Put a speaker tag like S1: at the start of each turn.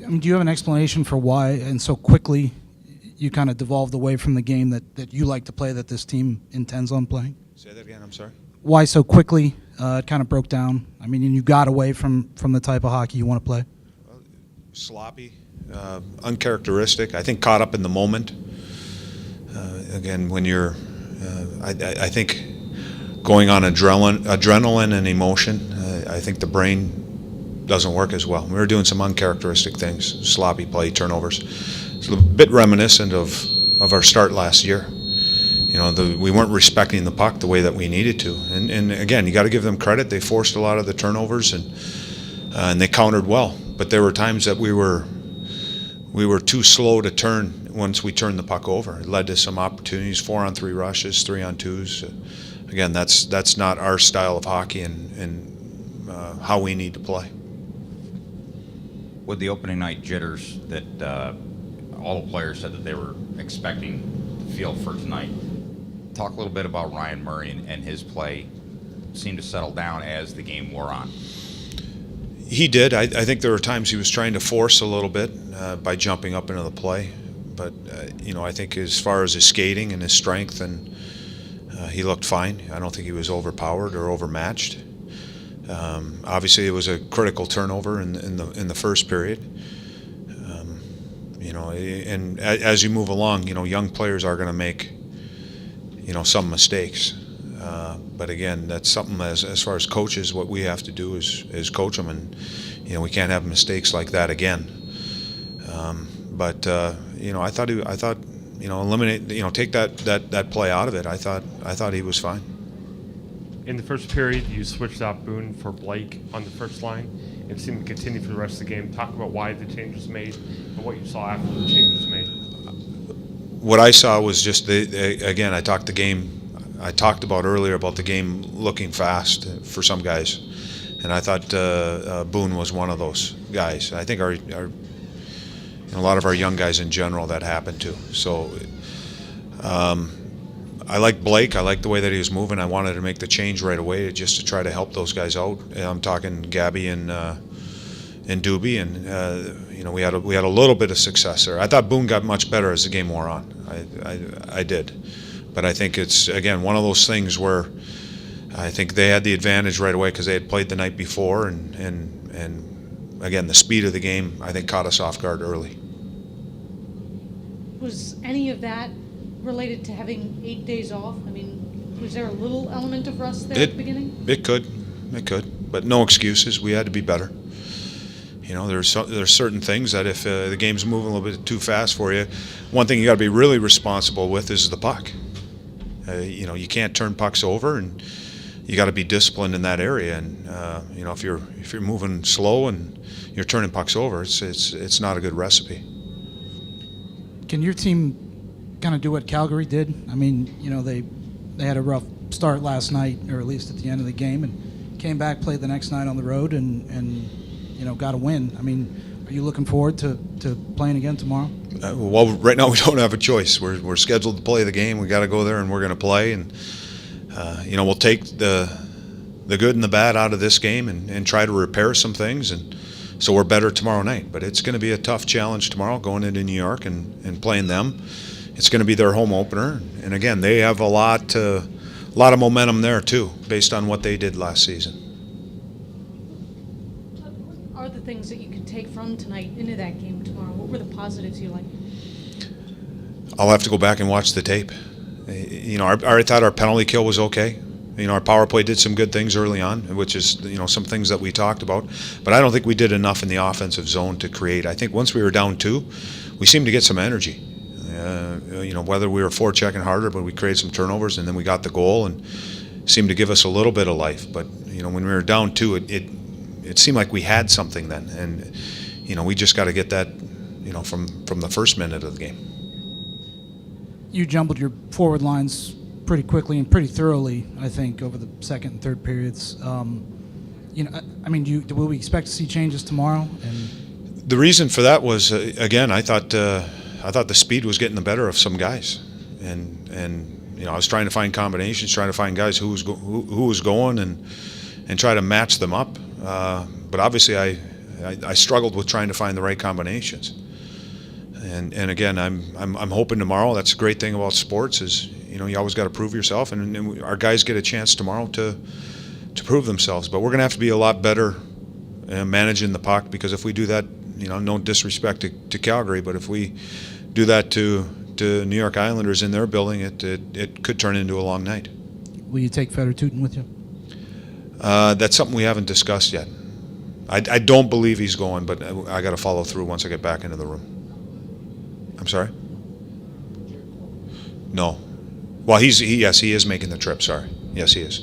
S1: I mean, do you have an explanation for why and so quickly you kind of devolved away from the game that you like to play, that this team intends on playing?
S2: Say that again, I'm sorry.
S1: Why so quickly it kind of broke down? I mean, and you got away from the type of hockey you want to play?
S2: Sloppy, uncharacteristic, I think caught up in the moment. Again, when you're, I think going on adrenaline and emotion, I think the brain doesn't work as well. We were doing some uncharacteristic things, sloppy play, turnovers. It's a bit reminiscent of our start last year. You know, we weren't respecting the puck the way that we needed to. And again, you got to give them credit. They forced a lot of the turnovers and they countered well. But there were times that we were too slow to turn once we turned the puck over. It led to some opportunities, 4-on-3 rushes, 3-on-2s. Again, that's not our style of hockey and how we need to play.
S3: With the opening night jitters that all the players said that they were expecting to feel for tonight, talk a little bit about Ryan Murray and his play seemed to settle down as the game wore on.
S2: He did. I think there were times he was trying to force a little bit by jumping up into the play. But, you know, I think as far as his skating and his strength, and he looked fine. I don't think he was overpowered or overmatched. Obviously, it was a critical turnover in the first period. You know, and as you move along, you know, young players are going to make, you know, some mistakes. But again, that's something as far as coaches, what we have to do is coach them, and you know, we can't have mistakes like that again. But you know, I thought you know, eliminate, you know, take that play out of it. I thought he was fine.
S4: In the first period, you switched out Boone for Blake on the first line, and seemed to continue for the rest of the game. Talk about why the change was made and what you saw after the change was made.
S2: What I saw was just again, I talked about earlier about the game looking fast for some guys, and I thought Boone was one of those guys. I think a lot of our young guys in general, that happened to. So I like Blake. I like the way that he was moving. I wanted to make the change right away just to try to help those guys out. I'm talking Gabby and Doobie, and you know, we had a little bit of success there. I thought Boone got much better as the game wore on. I did, but I think it's again one of those things where I think they had the advantage right away because they had played the night before, and again the speed of the game I think caught us off guard early.
S5: Was any of that related to having 8 days off? I mean, was there a little element of rust there at the beginning?
S2: It could, but no excuses. We had to be better. You know, there's certain things that if the game's moving a little bit too fast for you, one thing you got to be really responsible with is the puck. You know, you can't turn pucks over, and you got to be disciplined in that area. And you know, if you're moving slow and you're turning pucks over, it's not a good recipe.
S1: Can your team kind of do what Calgary did? I mean, you know, they had a rough start last night, or at least at the end of the game, and came back, played the next night on the road, and you know, got a win. I mean, are you looking forward to playing again tomorrow?
S2: Well, right now we don't have a choice. We're scheduled to play the game. We got to go there, and we're going to play. And you know, we'll take the good and the bad out of this game and try to repair some things, and so we're better tomorrow night. But it's going to be a tough challenge tomorrow, going into New York and playing them. It's going to be their home opener, and again, they have a lot of momentum there too, based on what they did last season.
S5: What are the things that you can take from tonight into that game tomorrow? What were the positives you liked?
S2: I'll have to go back and watch the tape. You know, I thought our penalty kill was okay. You know, our power play did some good things early on, which is, you know, some things that we talked about. But I don't think we did enough in the offensive zone to create. I think once we were down 2, we seemed to get some energy. You know, whether we were forechecking harder, but we created some turnovers, and then we got the goal and seemed to give us a little bit of life. But you know, when we were down 2, it seemed like we had something then, and you know, we just got to get that, you know, from the first minute of the game.
S1: You jumbled your forward lines pretty quickly and pretty thoroughly, I think, over the second and third periods. You know, I mean, will we expect to see changes tomorrow? And
S2: the reason for that was again, I thought the speed was getting the better of some guys, and you know, I was trying to find combinations, trying to find guys who was going, and try to match them up. But obviously, I struggled with trying to find the right combinations. And again, I'm hoping tomorrow. That's a great thing about sports is, you know, you always got to prove yourself, and our guys get a chance tomorrow to prove themselves. But we're going to have to be a lot better managing the puck, because if we do that, you know, no disrespect to Calgary, but if we do that to New York Islanders in their building, it could turn into a long night.
S1: Will you take Feder Tootin with you?
S2: That's something we haven't discussed yet. I don't believe he's going, but I got to follow through once I get back into the room. I'm sorry? No. Well, yes, he is making the trip. Sorry. Yes, he is.